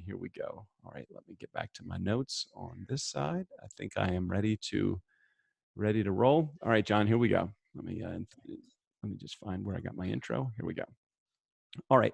here we go. All right, let me get back to my notes on this side. I think I am ready to roll. All right, John, here we go. Let me just find where I got my intro. Here we go. All right.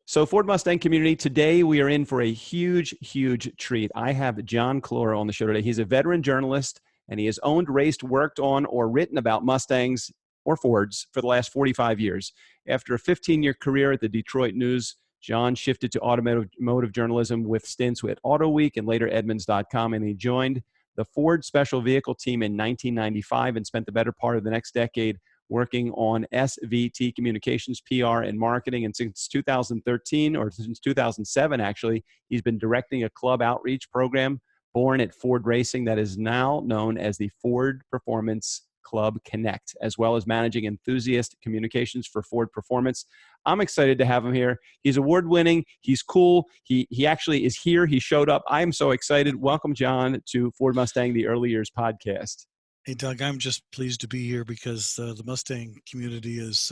So Ford Mustang community, today we are in for a huge, huge treat. I have John Clor on the show today. He's a veteran journalist, and he has owned, raced, worked on, or written about Mustangs or Fords for the last 45 years. After a 15-year career at the Detroit News, John shifted to automotive journalism with stints with AutoWeek and later Edmunds.com, and he joined the Ford Special Vehicle team in 1995 and spent the better part of the next decade working on SVT Communications, PR, and marketing. And since 2013, or since 2007, actually, he's been directing a club outreach program born at Ford Racing that is now known as the Ford Performance Club Connect, as well as managing Enthusiast Communications for Ford Performance. I'm excited to have him here. He's award-winning. He's cool. He actually is here. He showed up. I am so excited. Welcome, John, to Ford Mustang, the Early Years podcast. Hey, Doug, I'm just pleased to be here because the Mustang community is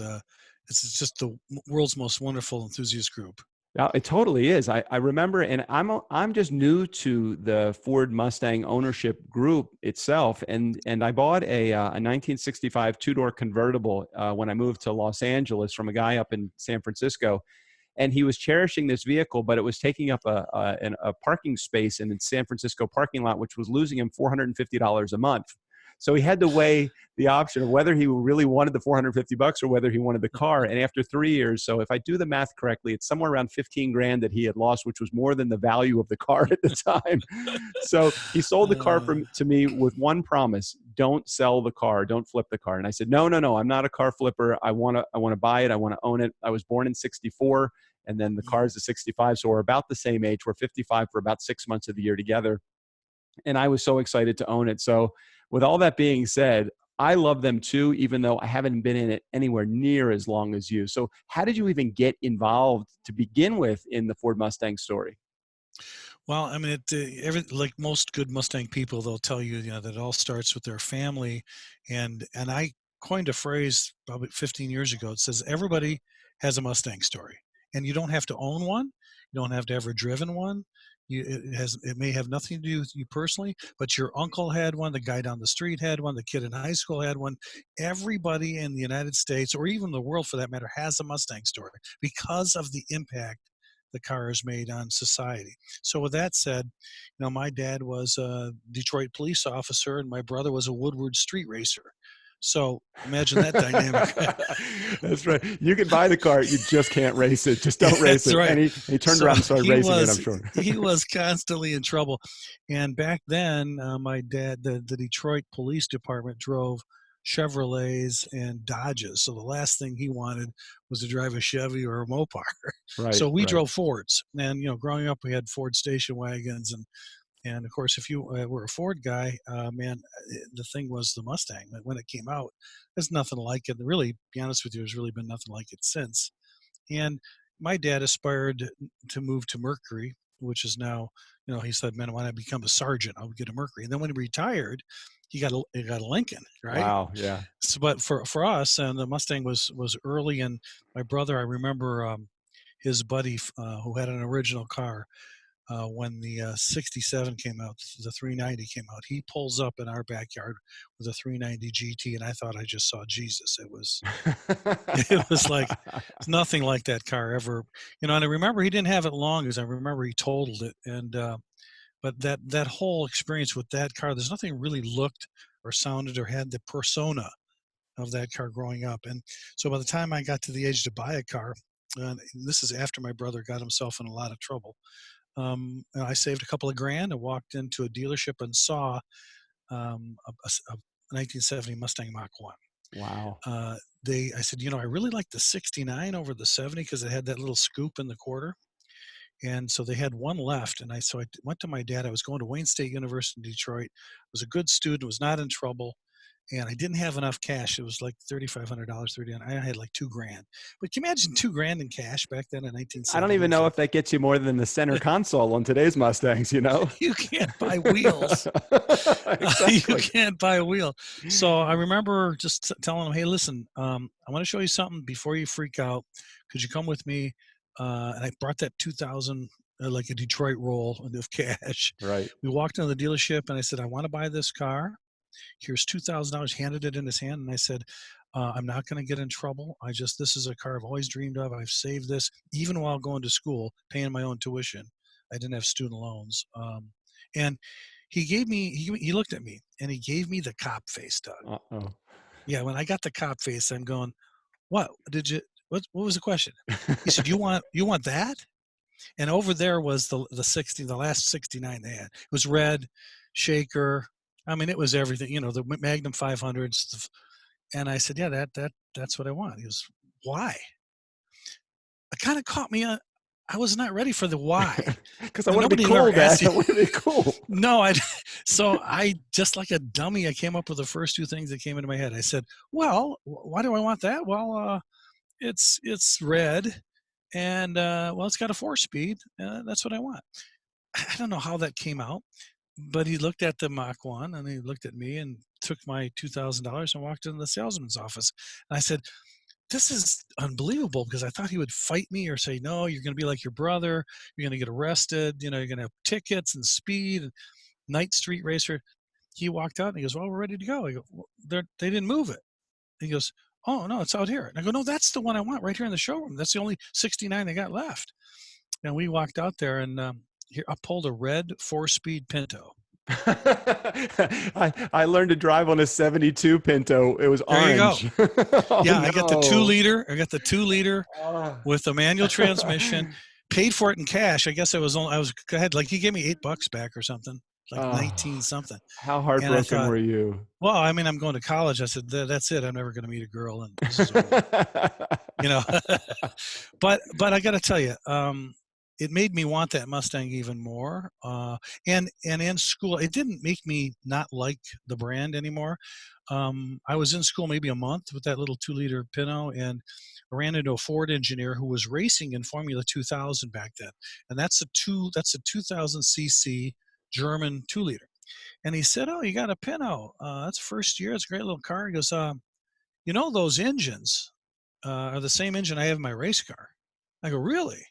it's just the world's most wonderful enthusiast group. Yeah, it totally is. I remember, and I'm just new to the Ford Mustang ownership group itself, and I bought a 1965 two-door convertible when I moved to Los Angeles from a guy up in San Francisco, and he was cherishing this vehicle, but it was taking up a parking space in the San Francisco parking lot, which was losing him $450 a month. So he had to weigh the option of whether he really wanted the $450 or whether he wanted the car. And after 3 years, so if I do the math correctly, it's somewhere around 15 grand that he had lost, which was more than the value of the car at the time. So he sold the car to me with one promise: don't sell the car, don't flip the car. And I said, no, I'm not a car flipper. I want to buy it. I want to own it. I was born in 64, and then the car is a 65. So we're about the same age. We're 55 for about 6 months of the year together. And I was so excited to own it. So with all that being said, I love them too, even though I haven't been in it anywhere near as long as you. So how did you even get involved to begin with in the Ford Mustang story? Well, I mean, like most good Mustang people, they'll tell you, that it all starts with their family. And I coined a phrase probably 15 years ago. It says, everybody has a Mustang story. And you don't have to own one. You don't have to ever driven one. It may have nothing to do with you personally, but your uncle had one, the guy down the street had one, the kid in high school had one. Everybody in the United States, or even the world for that matter, has a Mustang story because of the impact the car has made on society. So with that said, my dad was a Detroit police officer and my brother was a Woodward street racer. So imagine that dynamic. That's right. You can buy the car, you just can't race it. Just don't race it. Right. And he turned around and started racing it, I'm sure. He was constantly in trouble. And back then, my dad, the Detroit Police Department drove Chevrolets and Dodges. So the last thing he wanted was to drive a Chevy or a Mopar. Right, so we right. drove Fords. And, growing up, we had Ford station wagons and of course, if you were a Ford guy, man, the thing was the Mustang. When it came out, there's nothing like it. Really, to be honest with you, there's really been nothing like it since. And my dad aspired to move to Mercury, which is now, he said, man, when I become a sergeant, I'll get a Mercury. And then when he retired, he got a Lincoln, right? Wow, yeah. So, but for us, and the Mustang was early. And my brother, I remember his buddy who had an original car. When the 67 came out, the 390 came out, he pulls up in our backyard with a 390 GT, and I thought I just saw Jesus. It was like nothing like that car ever, and I remember he didn't have it long, as I remember he totaled it, and but that whole experience with that car, there's nothing really looked or sounded or had the persona of that car growing up. And so by the time I got to the age to buy a car, and this is after my brother got himself in a lot of trouble, and I saved a couple of grand. I walked into a dealership and saw a 1970 Mustang Mach 1. Wow. I said, I really like the 69 over the 70 because it had that little scoop in the quarter. And so they had one left. And so I went to my dad. I was going to Wayne State University in Detroit. I was a good student, was not in trouble. And I didn't have enough cash. It was like $3,500, I had like $2,000. But can you imagine $2,000 in cash back then in 1970? I don't even know if that gets you more than the center console on today's Mustangs, You can't buy wheels. Exactly. You can't buy a wheel. So I remember just telling him, hey, listen, I want to show you something before you freak out. Could you come with me and I brought that 2000 like a Detroit roll of cash. Right. We walked into the dealership and I said, I want to buy this car. Here's $2,000. Handed it in his hand and I said, I'm not going to get in trouble. This is a car I've always dreamed of. I've saved this even while going to school, paying my own tuition. I didn't have student loans. And he looked at me and he gave me the cop face, Doug. Uh-oh. Yeah, when I got the cop face, I'm going, what was the question? He said, you want that? And over there was the last 69 they had. It was red, shaker. I mean, it was everything, the Magnum 500s. And I said, yeah, that's what I want. He goes, why? It kind of caught me. I was not ready for the why. Because I want to be cool, Dad. I want to be cool. No, so I, just like a dummy, I came up with the first two things that came into my head. I said, well, why do I want that? Well, it's red. And, it's got a 4-speed. That's what I want. I don't know how that came out, but he looked at the Mach 1 and he looked at me and took my $2,000 and walked into the salesman's office. And I said, this is unbelievable, because I thought he would fight me or say, no, you're going to be like your brother. You're going to get arrested. You're going to have tickets and speed and night street racer. He walked out and he goes, well, we're ready to go. I go, well, they didn't move it. He goes, oh, no, it's out here. And I go, no, that's the one I want right here in the showroom. That's the only 69 they got left. And we walked out there and here I pulled a red 4-speed Pinto. I learned to drive on a 72 Pinto. It was orange. There you go. Oh, yeah, no. I got the 2-liter. I got the 2-liter with a manual transmission. Paid for it in cash. I guess I had like, he gave me $8 back or something, like 19 something. How heartbroken were you? Well, I mean, I'm going to college. I said, that's it. I'm never going to meet a girl, and this is over. But I got to tell you, it made me want that Mustang even more. And in school, it didn't make me not like the brand anymore. I was in school maybe a month with that little 2-liter Pinto, and I ran into a Ford engineer who was racing in Formula 2000 back then. And that's a 2000 cc German 2-liter. And he said, oh, you got a Pinto. That's first year. It's a great little car. He goes, those engines are the same engine I have in my race car. I go, really?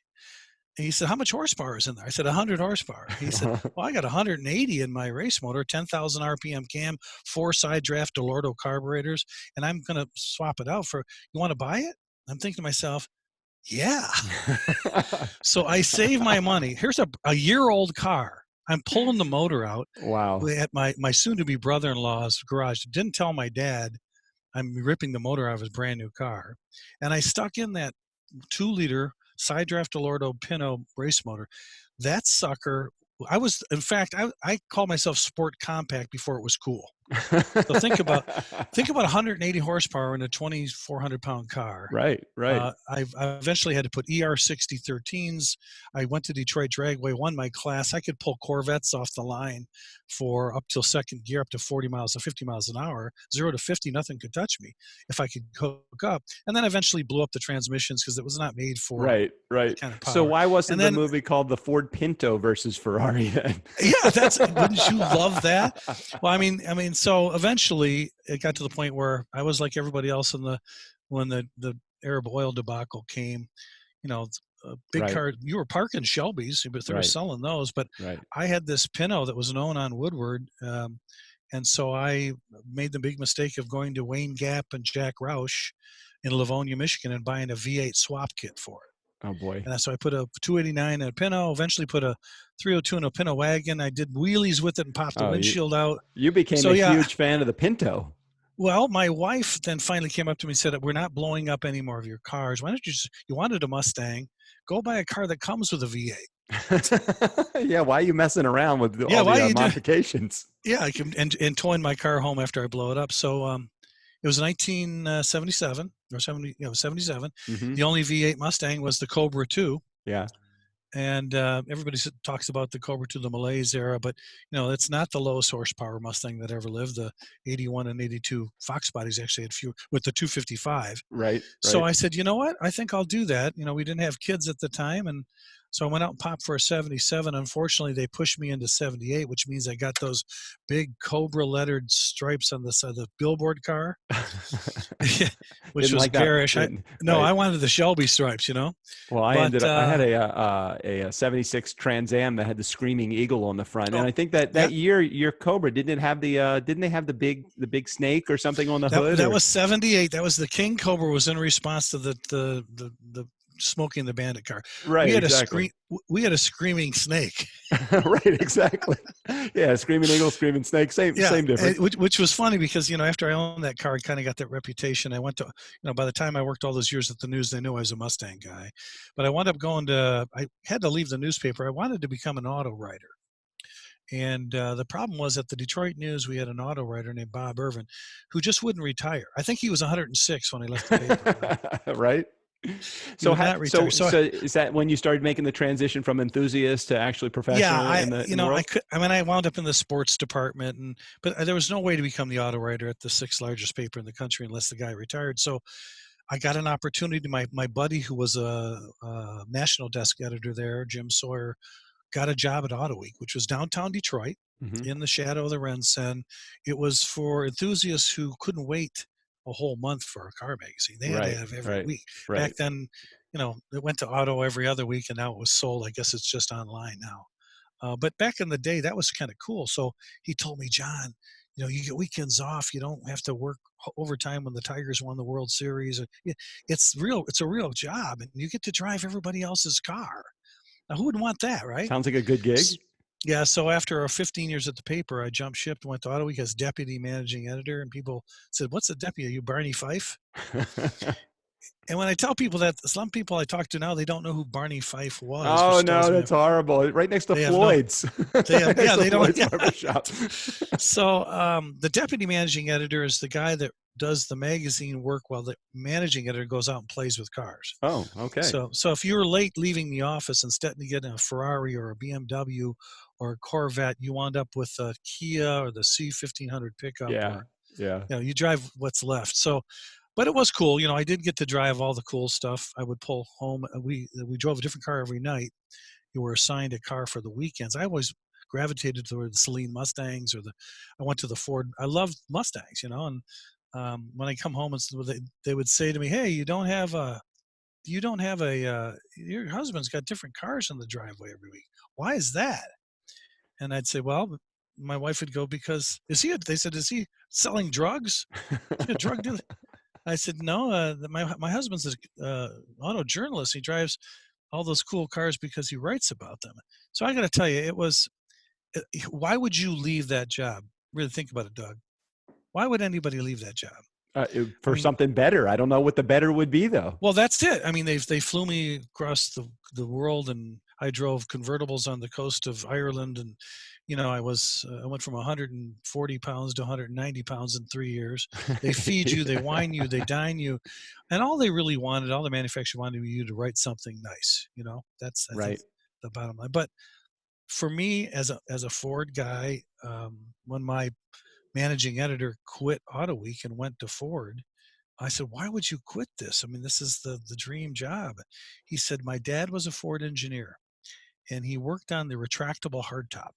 And he said, how much horsepower is in there? I said, 100 horsepower. He said, well, I got 180 in my race motor, 10,000 RPM cam, 4 side draft Delorto carburetors, and I'm going to swap it out for, you want to buy it? I'm thinking to myself, yeah. So I save my money. Here's a year-old car. I'm pulling the motor out. Wow. At my soon-to-be brother-in-law's garage. Didn't tell my dad I'm ripping the motor out of his brand new car. And I stuck in that 2-liter side draft Delorto Pinto race motor. That sucker, I call myself Sport Compact before it was cool. So think about 180 horsepower in a 2,400 pound car. Right. I eventually had to put ER60 13s. I went to Detroit Dragway, won my class. I could pull Corvettes off the line for up till second gear, up to 40 miles to 50 miles an hour. 0 to 50, nothing could touch me if I could hook up. And then eventually blew up the transmissions because it was not made for right. Kind of power. So why wasn't the movie called The Ford Pinto versus Ferrari then? Yeah, wouldn't you love that? Well, I mean, so eventually it got to the point where I was like everybody else when the Arab oil debacle came, big car, you were parking Shelbys, but they were selling those. But I had this Pinto that was known on Woodward. And so I made the big mistake of going to Wayne Gap and Jack Roush in Livonia, Michigan, and buying a V8 swap kit for it. Oh boy. And so I put a 289 in a Pinto, eventually put a 302 in a Pinto wagon. I did wheelies with it and popped the windshield out. You became a huge fan of the Pinto. Well, my wife then finally came up to me and said, we're not blowing up any more of your cars. Why don't you wanted a Mustang, go buy a car that comes with a V8. Yeah, why are you messing around with all the modifications? Yeah, and towing my car home after I blow it up. So it was 1977 or 77. Mm-hmm. The only V8 Mustang was the Cobra 2. Yeah. And everybody talks about the Cobra 2, the Malaise era, but it's not the lowest horsepower Mustang that ever lived. The 81 and 82 Fox bodies actually had few with the 255. Right. So I said, you know what? I think I'll do that. We didn't have kids at the time, and So I went out and popped for a 77. Unfortunately, they pushed me into 78, which means I got those big Cobra lettered stripes on the side of the billboard car, which Didn't was like that, garish. didn't, No, right? I wanted the Shelby stripes, you know. Well, But I had a 76 Trans Am that had the screaming eagle on the front. And oh, I think that yeah, that year, your Cobra, didn't it have didn't they have the big snake or something on the hood that or? was 78. That was the King Cobra, was in response to the Smoking the Bandit car. We Right, had exactly. we had a screaming snake. Right, exactly. Yeah, screaming eagle, screaming snake, Yeah, same difference. which was funny because, you know, after I owned that car, I kind of got that reputation. I went to, you know, by the time I worked all those years at the news, they knew I was a Mustang guy. But I wound up I had to leave the newspaper. I wanted to become an auto writer. And the problem was, at the Detroit News, we had an auto writer named Bob Irvin who just wouldn't retire. I think he was 106 when he left the paper. You know? Right. He would not retire. So is that when you started making the transition from enthusiast to actually Yeah, professional in the I world? could. I mean, I wound up in the sports department, but there was no way to become the auto writer at the sixth largest paper in the country unless the guy retired. So I got an opportunity. My buddy, who was a national desk editor there, Jim Sawyer, got a job at AutoWeek, which was downtown Detroit, Hmm. in the shadow of the Rensen. It was for enthusiasts who couldn't wait a whole month for a car magazine. They had to Right, have every right, week. Back right. then, you know, it went to Auto every other week, and now it was sold. I guess it's just online now. But back in the day, that was kind of cool. So he told me, John, you know, you get weekends off. You don't have to work overtime when the Tigers won the World Series. It's real. It's a real job, and you get to drive everybody else's car. Now, who would want that, right? Sounds like a good gig. Yeah. So after 15 years at the paper, I jumped ship and went to AutoWeek as deputy managing editor. And people said, "What's a deputy? Are you Barney Fife?" And when I tell people that, some people I talk to now, they don't know who Barney Fife was, Oh which tells no, me that's horrible. Right next to they have no. Floyd's. They Right have, next yeah, to they don't. Floyd's barbershop. So the deputy managing editor is the guy that does the magazine work while the managing editor goes out and plays with cars. Oh, okay. So if you were late leaving the office, instead of getting a Ferrari or a BMW or a Corvette, you wound up with a Kia or the C1500 pickup, Yeah, or, yeah. you know, you drive what's left. So, but it was cool. You know, I did get to drive all the cool stuff. I would pull home. We drove a different car every night. You were assigned a car for the weekends. I always gravitated toward the Celine Mustangs, I went to the Ford. I loved Mustangs, you know, and when I come home, they would say to me, "Hey, you don't have your husband's got different cars in the driveway every week. Why is that?" And I'd say, "Well," my wife would go, "Because they said, "Is he selling drugs? Is he a drug dealer?" I said, "No, my husband's a auto journalist. He drives all those cool cars because he writes about them." So I got to tell you, why would you leave that job? Really think about it, Doug. Why would anybody leave that job? I For mean, something better. I don't know what the better would be though. well, that's it. I mean, they flew me across the world, and I drove convertibles on the coast of Ireland, and you know, I went from 140 pounds to 190 pounds in 3 years. They feed you, they Yeah. wine you, they dine you, and all the manufacturer wanted you to write something nice. You know, that's, I think, Right. the bottom line. But for me, as a Ford guy, when my managing editor quit AutoWeek and went to Ford, I said, "Why would you quit this? I mean, this is the dream job." He said, "My dad was a Ford engineer, and he worked on the retractable hardtop.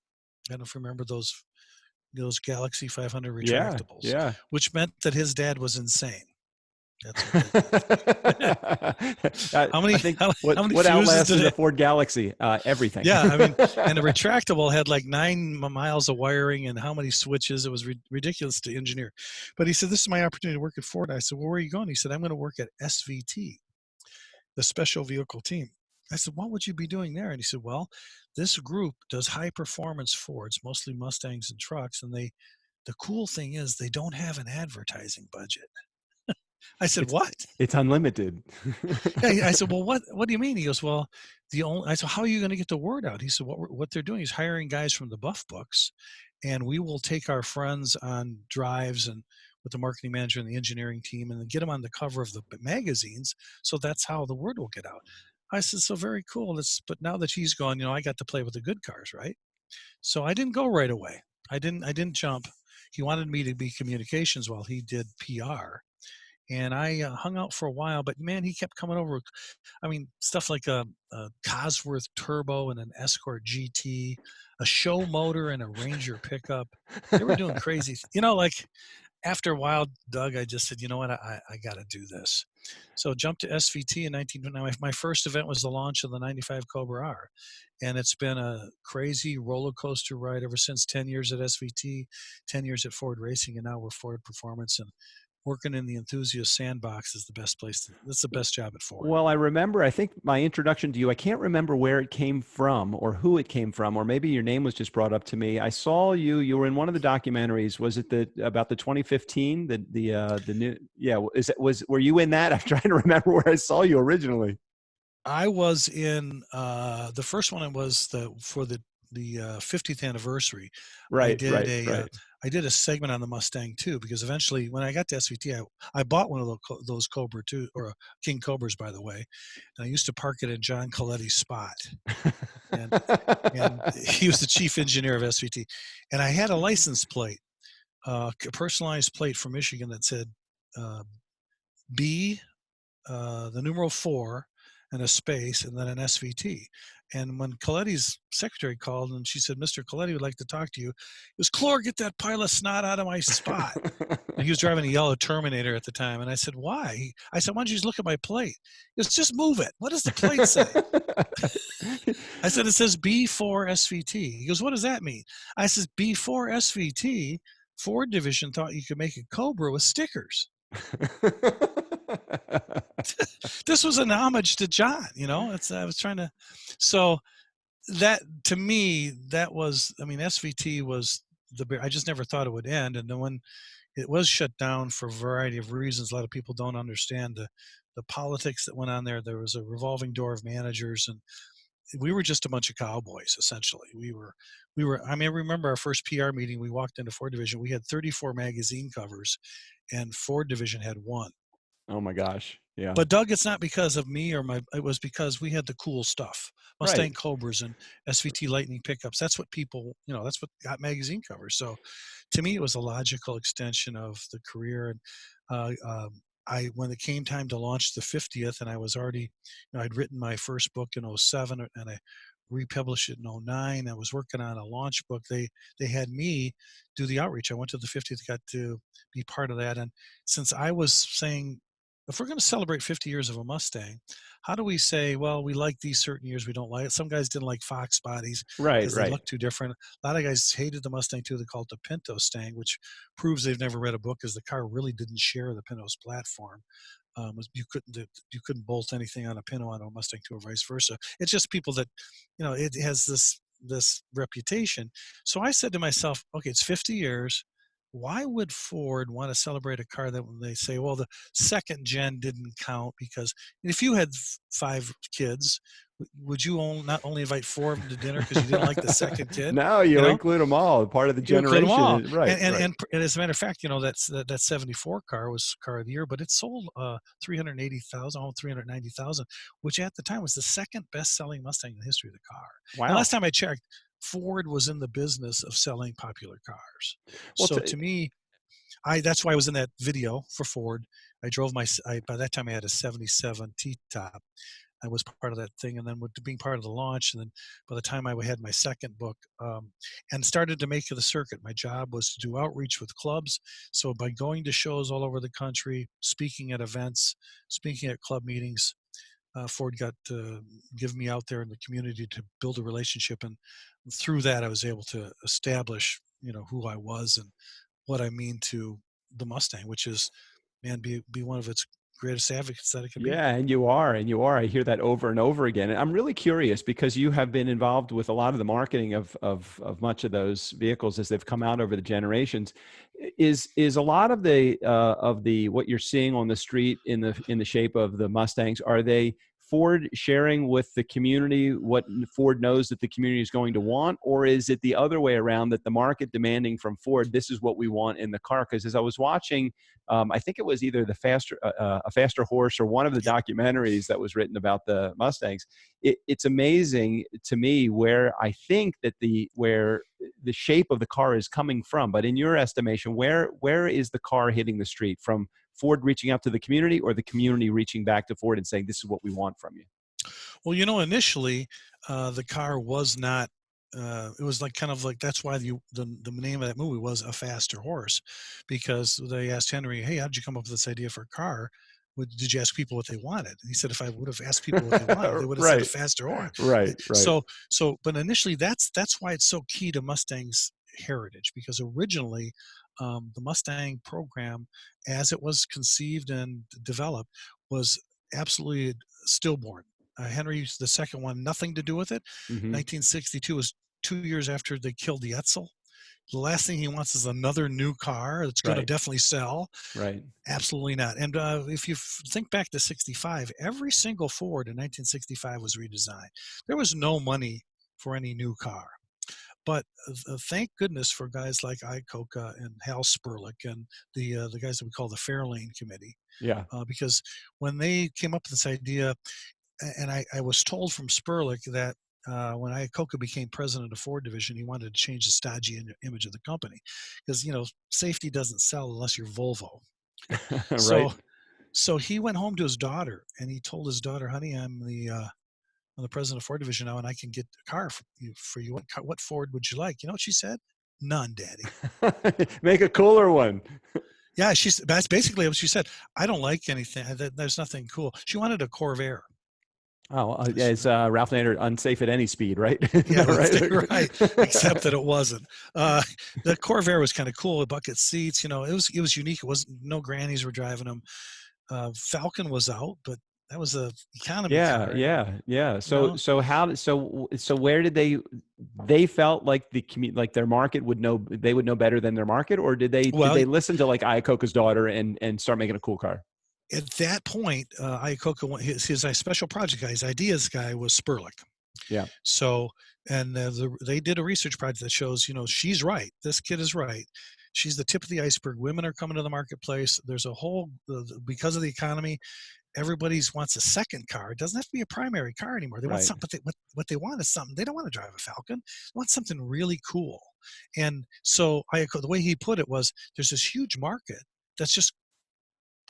I don't know if you remember those Galaxy 500 Yeah, retractables, yeah. which meant that his dad was insane. That's what they told me." I, how I many think how many what fuses did outlasted a it? Ford Galaxy? Everything. Yeah, I mean, and the retractable had like 9 miles of wiring and how many switches. It was ridiculous to engineer. But he said, "This is my opportunity to work at Ford." I said, "Well, where are you going?" He said, "I'm going to work at SVT, the special vehicle team." I said, "What would you be doing there?" And he said, "Well, this group does high performance Fords, mostly Mustangs and trucks. And the cool thing is they don't have an advertising budget." I said, It's "What?" it's unlimited. Yeah, I said, "Well, what do you mean?" He goes, "Well, I said, "How are you going to get the word out?" He said, "What they're doing is hiring guys from the Buff Books, and we will take our friends on drives and with the marketing manager and the engineering team, and then get them on the cover of the magazines. So that's how the word will get out." I said, "So very cool. But now that he's gone, you know, I got to play with the good cars, right?" So I didn't go right away. I didn't jump. He wanted me to be communications while he did PR. and I hung out for a while. But man, he kept coming over. I mean, stuff like a Cosworth Turbo and an Escort GT, a show motor and a Ranger pickup. They were doing crazy, like after a while, Doug, I just said, you know what, I got to do this. So jumped to SVT in 1929. My first event was the launch of the 95 Cobra R. And it's been a crazy roller coaster ride ever since. 10 years at SVT, 10 years at Ford Racing, and now we're Ford Performance. And working in the Enthusiast sandbox is the best place. That's the best job at Ford. Well, I remember, I think my introduction to you, I can't remember where it came from or who it came from, or maybe your name was just brought up to me. I saw you were in one of the documentaries. Was it about the 2015, the new, yeah, were you in that? I'm trying to remember where I saw you originally. I was in the first one. Was for the 50th anniversary. Right, right, right. I did a segment on the Mustang too, because eventually when I got to SVT, I bought one of those Cobra too, or King Cobras, by the way, and I used to park it in John Clor's spot, and he was the chief engineer of SVT, and I had a license plate, a personalized plate from Michigan that said B, the numeral 4, and a space, and then an SVT. And when Coletti's secretary called and she said, "Mr. Coletti would like to talk to you," it was, "Clor, get that pile of snot out of my spot." And he was driving a yellow Terminator at the time. And I said, "Why?" I said, "Why don't you just look at my plate?" He goes, "Just move it. What does the plate say?" I said, "It says B4 SVT." He goes, "What does that mean?" I says, "B4 SVT, Ford division thought you could make a Cobra with stickers." This was an homage to John, I was trying to, so that, to me, that was, SVT was I just never thought it would end. And then when it was shut down for a variety of reasons, a lot of people don't understand the politics that went on there. There was a revolving door of managers, and we were just a bunch of cowboys, essentially. I remember our first PR meeting. We walked into Ford division. We had 34 magazine covers, and Ford division had one. Oh my gosh. Yeah. But Doug, it's not because of me it was because we had the cool stuff. Mustang Right. Cobras and SVT Lightning pickups. That's what people, that's what got magazine covers. So to me, it was a logical extension of the career. And when it came time to launch the 50th, and I was already, I'd written my first book in 07, and I republished it in 09. I was working on a launch book. They had me do the outreach. I went to the 50th, got to be part of that. And since I was saying, if we're going to celebrate 50 years of a Mustang, how do we say, well, we like these certain years, we don't like it? Some guys didn't like Fox bodies Right, because they right. look too different. A lot of guys hated the Mustang too. They called it the Pinto Stang, which proves they've never read a book, because the car really didn't share the Pinto's platform. You couldn't bolt anything on a Pinto on a Mustang 2 or vice versa. It's just people that, it has this reputation. So I said to myself, okay, it's 50 years. Why would Ford want to celebrate a car that, when they say, well, the second gen didn't count? Because if you had 5 kids, would you not only invite 4 of them to dinner because you didn't like the second kid? No, You you know, include them all. Part of the you include them all. generation. Right, right. And as a matter of fact, that 74 car was car of the year, but it sold 380,000, almost 390,000, which at the time was the second best-selling Mustang in the history of the car. And Wow. last time I checked, Ford was in the business of selling popular cars. Well, So to me, that's why I was in that video for Ford. I drove by that time I had a 77 T-top. I was part of that thing, and then with being part of the launch, and then by the time I had my second book, and started to make the circuit, my job was to do outreach with clubs. So by going to shows all over the country, speaking at events, speaking at club meetings, Ford got to give me out there in the community to build a relationship, and through that I was able to establish, who I was and what I mean to the Mustang, which is, man, be one of its greatest advocates that it can be. yeah, and you are, and you are. I hear that over and over again. And I'm really curious because you have been involved with a lot of the marketing of much of those vehicles as they've come out over the generations. Is a lot of the what you're seeing on the street in the shape of the Mustangs, are they Ford sharing with the community what Ford knows that the community is going to want, or is it the other way around, that the market demanding from Ford, this is what we want in the car? Because as I was watching, I think it was either a faster horse or one of the documentaries that was written about the Mustangs. It's amazing to me where I think that where the shape of the car is coming from. But in your estimation, where is the car hitting the street, from Ford reaching out to the community, or the community reaching back to Ford and saying, this is what we want from you? Well, initially, the car was not. It was like kind of like that's why the name of that movie was A Faster Horse, because they asked Henry, "Hey, how did you come up with this idea for a car? Did you ask people what they wanted?" And he said, "If I would have asked people what they wanted, they would have said a Right, faster horse." right. But initially, that's why it's so key to Mustang's heritage, because originally, the Mustang program, as it was conceived and developed, was absolutely stillborn. Henry the second one, nothing to do with it. Hmm. 1962 was 2 years after they killed the Edsel. The last thing he wants is another new car that's going to Right, definitely sell. right. Absolutely not. And if you think back to 65, every single Ford in 1965 was redesigned. There was no money for any new car. But thank goodness for guys like Iacocca and Hal Sperlich and the guys that we call the Fairlane Committee, Yeah. because when they came up with this idea, and I was told from Sperlich that when Iacocca became president of Ford division, he wanted to change the stodgy image of the company, because safety doesn't sell unless you're Volvo. Right. So so he went home to his daughter and he told his daughter, "Honey, I'm the president of Ford division now, and I can get a car for you. What Ford would you like?" You know what she said? "None, Daddy." Make a cooler one. Yeah, that's basically what she said. "I don't like anything. There's nothing cool." She wanted a Corvair. Oh, yeah, it's Ralph Nader, unsafe at any speed, right? Isn't Yeah, that right. Except that right? it wasn't. The Corvair was kind of cool. Bucket seats, it was unique. It wasn't, no grannies were driving them. Falcon was out, but that was a economy Yeah, car. yeah, yeah. You know, So where did they felt like like their market they would know better than their market, or did well, they listen to like Iacocca's daughter and start making a cool car? at that point, Iacocca, his special project guy, his ideas guy was Sperlich. Yeah, So, and they did a research project that shows, she's right. This kid is right. She's the tip of the iceberg. Women are coming to the marketplace. There's a whole, because of the economy, everybody wants a second car. It doesn't have to be a primary car anymore. They want right, something, but what they want is something. They don't want to drive a Falcon. They want something really cool. And so the way he put it was, there's this huge market that's just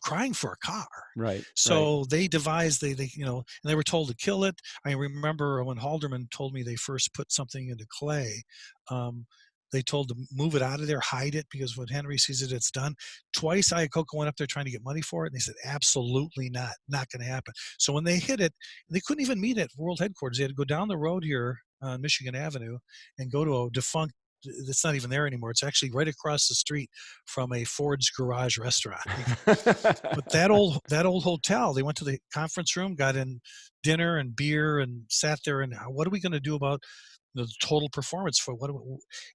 crying for a car. right, right. So they devised, and they were told to kill it. I remember when Halderman told me they first put something into clay, um, they told to move it out of there, hide it, because when Henry sees it, it's done. Twice Iacocca went up there trying to get money for it, and they said, absolutely not going to happen. So when they hit it, they couldn't even meet at world headquarters. They had to go down the road here on Michigan Avenue and go to a defunct, it's not even there anymore. It's actually right across the street from a Ford's Garage restaurant. But that old hotel, they went to the conference room, got in dinner and beer, and sat there. And what are we going to do about the total performance for what?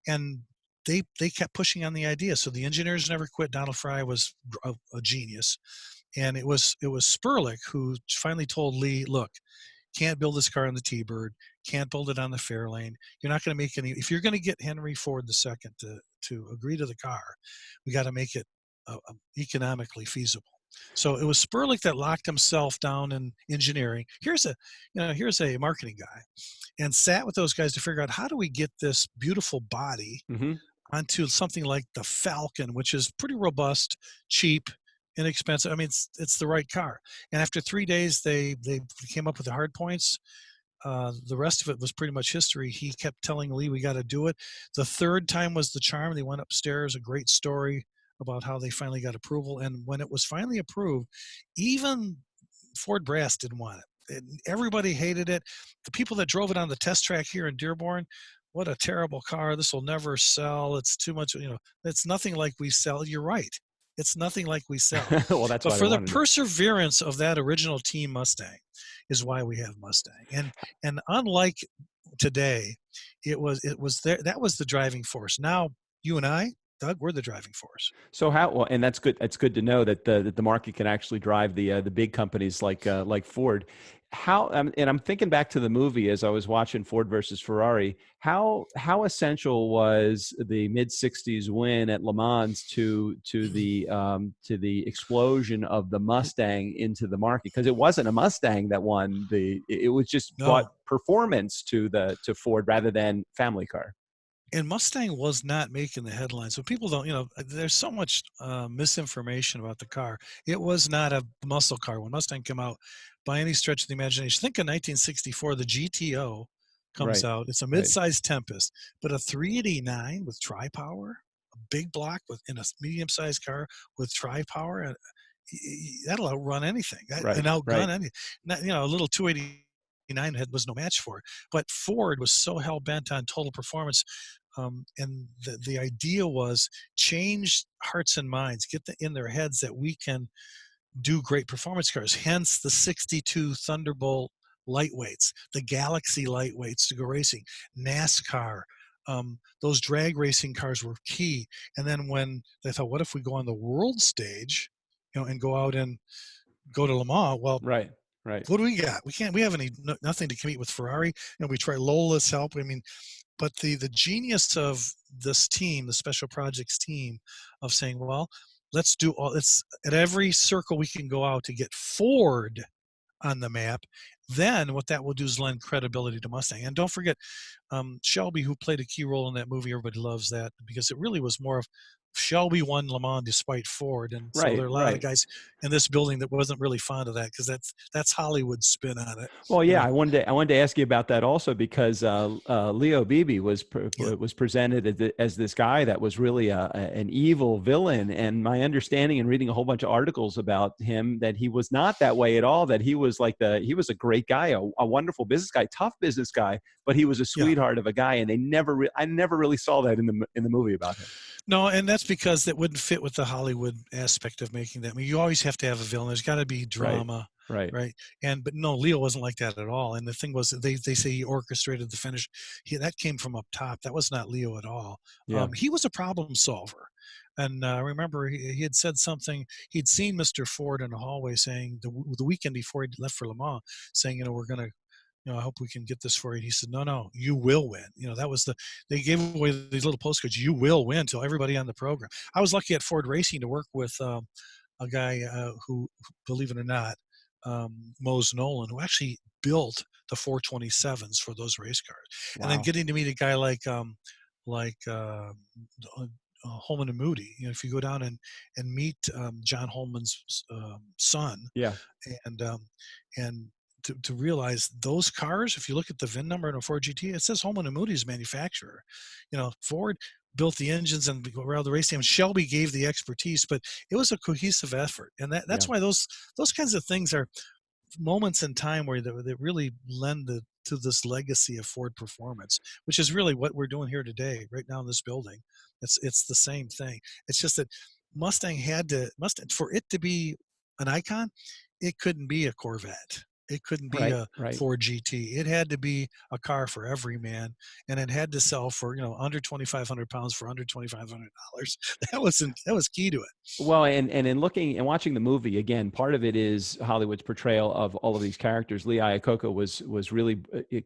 And they kept pushing on the idea. So the engineers never quit. Donald Fry was a genius, and it was Sperlich who finally told Lee, "Look, can't build this car on the T-Bird, can't build it on the Fairlane. You're not going to make any. If you're going to get Henry Ford II to agree to the car, we got to make it economically feasible." So it was Sperlich that locked himself down in engineering. Here's a marketing guy, and sat with those guys to figure out, how do we get this beautiful body Hmm. onto something like the Falcon, which is pretty robust, cheap, inexpensive. I mean, it's the right car. And after 3 days, they came up with the hard points. The rest of it was pretty much history. He kept telling Lee, "We got to do it." The third time was the charm. They went upstairs. A great story about how they finally got approval. And when it was finally approved, even Ford brass didn't want it. Everybody hated it. The people that drove it on the test track here in Dearborn, what a terrible car. This will never sell. It's too much. It's nothing like we sell. You're right. It's nothing like we sell. Well, that's But why they for the wanted it. perseverance of that original team Mustang is why we have Mustang. And unlike today, it was there. That was the driving force. Now you and I, Doug, we're the driving force. So well, and that's good. It's good to know that the market can actually drive the big companies like Ford. And I'm thinking back to the movie as I was watching Ford versus Ferrari. How essential was the mid '60s win at Le Mans to the explosion of the Mustang into the market? Because it wasn't a Mustang that won it was just brought No, performance to Ford rather than family car. And Mustang was not making the headlines. So people don't, there's so much misinformation about the car. It was not a muscle car when Mustang came out by any stretch of the imagination. Think of 1964, the GTO comes Right. out. It's a Right. mid-sized Tempest, but a 389 with tri-power, a big block in a medium-sized car with tri-power, that'll outrun anything Right. and outgun Right. any. A little 289 head was no match for it. But Ford was so hell bent on total performance, and the idea was change hearts and minds, get in their heads that we can do great performance cars. Hence the 62 Thunderbolt lightweights, the Galaxy lightweights to go racing, NASCAR. Those drag racing cars were key. And then when they thought, what if we go on the world stage, and go out and go to Le Mans? Well, Right. Right. what do we got? We can't. We have nothing to compete with Ferrari. We try Lola's help. I mean, but the genius of this team, the special projects team, of saying, well, let's do all. Let's at every circle we can go out to get Ford on the map. Then what that will do is lend credibility to Mustang. And don't forget, Shelby, who played a key role in that movie. Everybody loves that because it really was more of Shelby won Le Mans despite Ford, and so there Right. are a lot of Right. guys in this building that wasn't really fond of that because that's Hollywood spin on it. Well, You yeah, know, I wanted to ask you about that also because Leo Beebe yeah, was presented as this guy that was really an evil villain, and my understanding and reading a whole bunch of articles about him that he was not that way at all. That he was he was a great guy, a wonderful business guy, tough business guy, but he was a yeah. sweetheart of a guy, and I never really saw that in the movie about him. No, and that's because that wouldn't fit with the Hollywood aspect of making that. I mean, you always have to have a villain. There's got to be Right. drama, Right. right? But no, Leo wasn't like that at all. And the thing was, they say he orchestrated the finish. That came from up top. That was not Leo at all. Yeah. He was a problem solver. And I remember he had said something. He'd seen Mr. Ford in the hallway saying the weekend before he left for Le Mans, saying, we're going to, I hope we can get this for you. And he said, no, no, you will win. That was they gave away these little postcards. You will win to everybody on the program. I was lucky at Ford Racing to work with a guy who, believe it or not, Mose Nolan, who actually built the 427s for those race cars. And then Wow. getting to meet a guy like Holman and Moody. If you go down and meet John Holman's son, Yeah. and and to realize those cars, if you look at the VIN number in a Ford GT, it says Holman and Moody's manufacturer. Ford built the engines and around the race team. Shelby gave the expertise, but it was a cohesive effort, and Yeah. that's why those kinds of things are moments in time where they really lend to this legacy of Ford performance, which is really what we're doing here today, right now in this building. It's the same thing. It's just that Mustang for it to be an icon, it couldn't be a Corvette. It couldn't be Right. a Right. Ford GT. It had to be a car for every man, and it had to sell for under 2,500 pounds for under $2,500. That was key to it. Well, and in looking and watching the movie again, part of it is Hollywood's portrayal of all of these characters. Lee Iacocca was really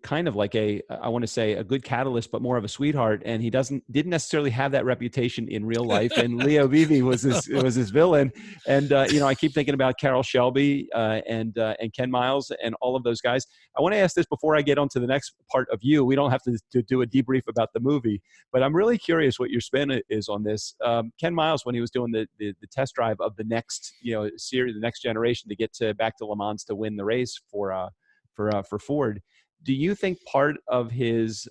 kind of like I want to say a good catalyst, but more of a sweetheart. And he didn't necessarily have that reputation in real life. And Leo Beebe was his villain. And I keep thinking about Carroll Shelby and Ken Miles and all of those guys. I want to ask this before I get on to the next part of you. We don't have to do a debrief about the movie, but I'm really curious what your spin is on this. Ken Miles, when he was doing the test drive of the next series, the next generation, to get back to Le Mans to win the race for Ford. Do you think part of his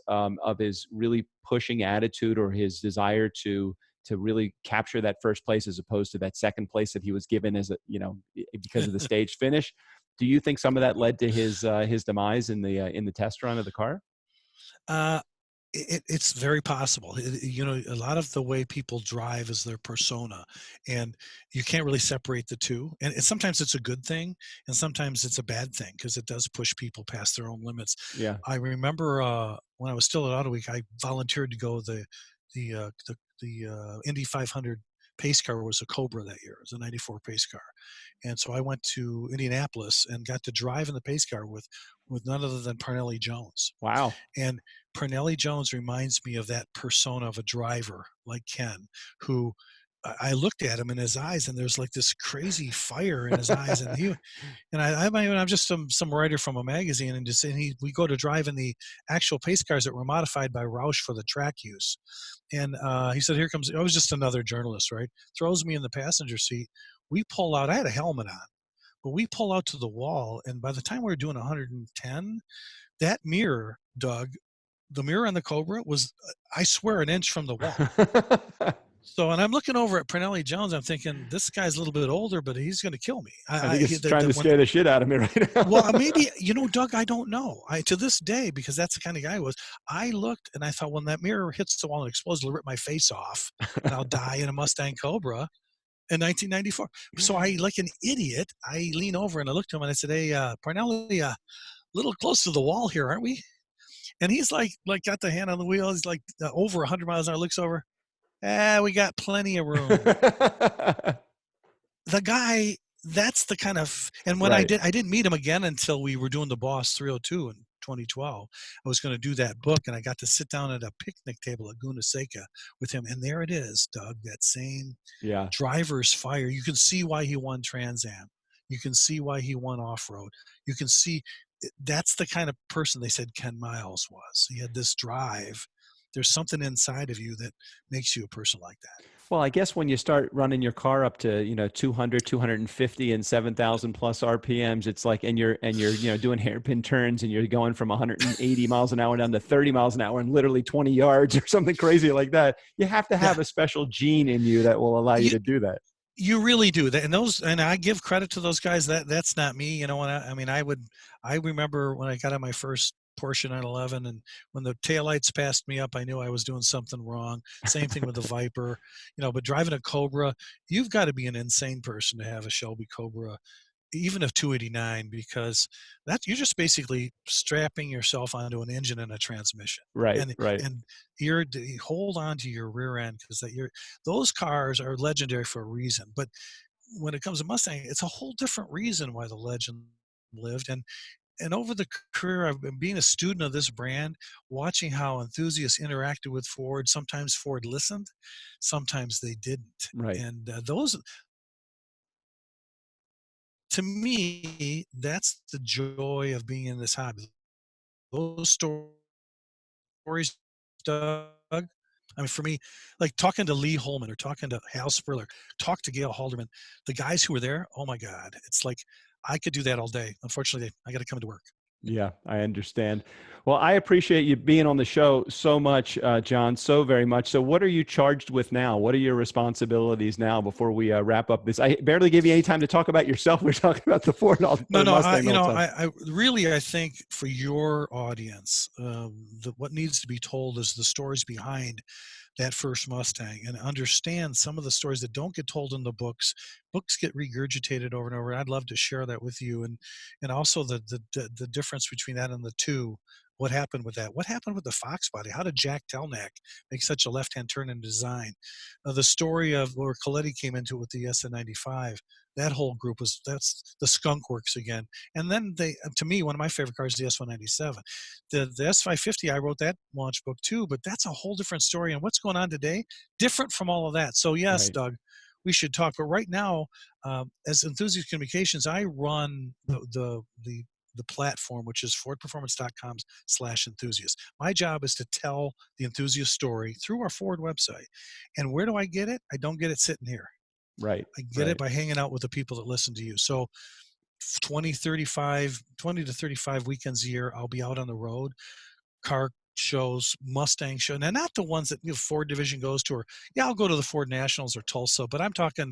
really pushing attitude or his desire to really capture that first place as opposed to that second place that he was given because of the stage finish? Do you think some of that led to his demise in the test run of the car? Uh, it's very possible. A lot of the way people drive is their persona, and you can't really separate the two. And sometimes it's a good thing, and sometimes it's a bad thing because it does push people past their own limits. Yeah. I remember when I was still at AutoWeek, I volunteered to go the Indy 500 pace car was a Cobra that year. It was a '94 pace car, and so I went to Indianapolis and got to drive in the pace car with none other than Parnelli Jones. Wow. And Parnelli Jones reminds me of that persona of a driver like Ken, who I looked at him in his eyes, and there's like this crazy fire in his eyes, and I'm just some writer from a magazine, we go to drive in the actual pace cars that were modified by Roush for the track use, and he said, "Here comes." I was just another journalist, right? Throws me in the passenger seat. We pull out. I had a helmet on, but we pull out to the wall, and by the time we were doing 110, that mirror, Doug, the mirror on the Cobra was, I swear, an inch from the wall. So, and I'm looking over at Pernelli Jones. I'm thinking, this guy's a little bit older, but he's going to kill me. I think it's trying to scare the shit out of me right now. Well, maybe, Doug, I don't know. To this day, because that's the kind of guy I was, I looked and I thought, when that mirror hits the wall and explodes, it'll rip my face off and I'll die in a Mustang Cobra in 1994. So I, like an idiot, I lean over and I looked at him and I said, "Hey, Pernelli, little close to the wall here, aren't we?" And he's like got the hand on the wheel. He's like over 100 miles an hour, looks over. We got plenty of room. The guy, that's the kind of, and when Right. I didn't meet him again until we were doing the Boss 302 in 2012. I was going to do that book, and I got to sit down at a picnic table at Gunaseka with him. And there it is, Doug, that same Yeah. driver's fire. You can see why he won Trans Am. You can see why he won off-road. You can see that's the kind of person they said Ken Miles was. He had this drive. There's something inside of you that makes you a person like that. Well, I guess when you start running your car up to, 200, 250 and 7,000 plus RPMs, it's like, and you're, doing hairpin turns and you're going from 180 miles an hour down to 30 miles an hour in literally 20 yards or something crazy like that. You have to have a special gene in you that will allow you to do that. You really do that, and I give credit to those guys. That's not me, I remember when I got on my first Porsche 911, and when the taillights passed me up, I knew I was doing something wrong. Same thing with the Viper, but driving a Cobra, you've got to be an insane person to have a Shelby Cobra, even a 289, because you're just basically strapping yourself onto an engine and a transmission. Right, and right. and you hold on to your rear end, because those cars are legendary for a reason. But when it comes to Mustang, it's a whole different reason why the legend lived. And over the career, I've been being a student of this brand, watching how enthusiasts interacted with Ford. Sometimes Ford listened, sometimes they didn't. Right. And those, to me, that's the joy of being in this hobby. Those stories, Doug. I mean, for me, like talking to Lee Holman or talking to Hal Spurler, talk to Gail Halderman, the guys who were there, oh my God, it's like I could do that all day. Unfortunately, I got to come to work. Yeah, I understand. Well, I appreciate you being on the show so much, John, so very much. So what are you charged with now? What are your responsibilities now before we wrap up this? I barely gave you any time to talk about yourself. We're talking about the Ford or No, the no, Mustang. I really, I think for your audience, what needs to be told is the stories behind that first Mustang, and understand some of the stories that don't get told in the books. Books get regurgitated over and over. I'd love to share that with you, and also the difference between that and the two. What happened with that? What happened with the Fox body? How did Jack Telnack make such a left-hand turn in design? The story of where Coletti came into it with the SN95. That whole group that's the skunk works again. And then to me, one of my favorite cars is the S197. The S550, I wrote that launch book too, but that's a whole different story. And what's going on today, different from all of that. So yes, Right. Doug, we should talk. But right now, as Enthusiast Communications, I run the platform, which is fordperformance.com/enthusiast. My job is to tell the enthusiast story through our Ford website. And where do I get it? I don't get it sitting here. Right. I get it by hanging out with the people that listen to you. So 20 to 35 weekends a year, I'll be out on the road, car shows, Mustang show. Now, not the ones that Ford division goes to, or I'll go to the Ford Nationals or Tulsa, but I'm talking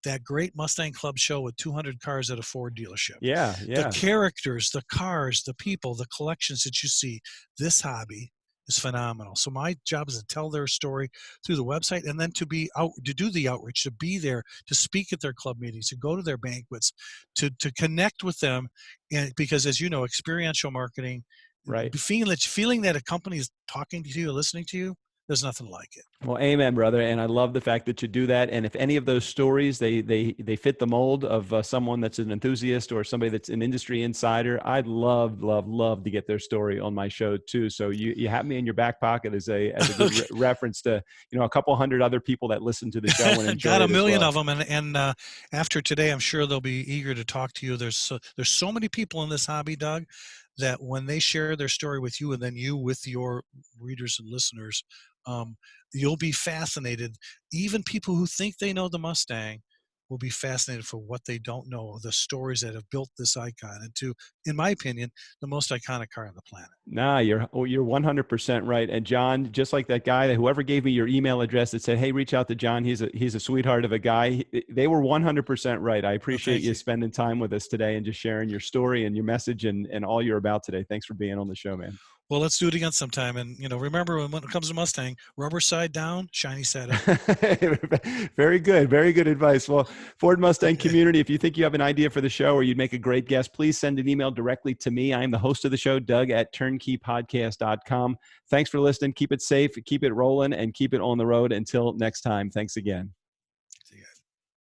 that great Mustang Club show with 200 cars at a Ford dealership. Yeah, The yeah. characters, the cars, the people, the collections that you see, this hobby is phenomenal. So my job is to tell their story through the website, and then to do the outreach, to be there, to speak at their club meetings, to go to their banquets, to connect with them. And because, as you know, experiential marketing, Right. feeling that a company is talking to you, listening to you, there's nothing like it. Well, amen, brother. And I love the fact that you do that. And if any of those stories, they fit the mold of someone that's an enthusiast or somebody that's an industry insider, I'd love to get their story on my show too. So you have me in your back pocket as a good Okay. reference to, a couple hundred other people that listen to the show and enjoy Got a it as million well. of them, and after today, I'm sure they'll be eager to talk to you. There's so many people in this hobby, Doug, that when they share their story with you, and then you with your readers and listeners, um, you'll be fascinated. Even people who think they know the Mustang will be fascinated for what they don't know, the stories that have built this icon into, in my opinion, the most iconic car on the planet. Nah, you're 100% right. And John, just like that guy, whoever gave me your email address that said, "Hey, reach out to John. He's a sweetheart of a guy." They were 100% right. I Well, appreciate thank you you. spending time with us today and just sharing your story and your message and all you're about today. Thanks for being on the show, man. Well, let's do it again sometime. And remember, when it comes to Mustang, rubber side down, shiny side up. Very good. Very good advice. Well, Ford Mustang community, if you think you have an idea for the show or you'd make a great guest, please send an email directly to me. I am the host of the show, Doug at turnkeypodcast.com. Thanks for listening. Keep it safe, keep it rolling, and keep it on the road. Until next time, thanks again.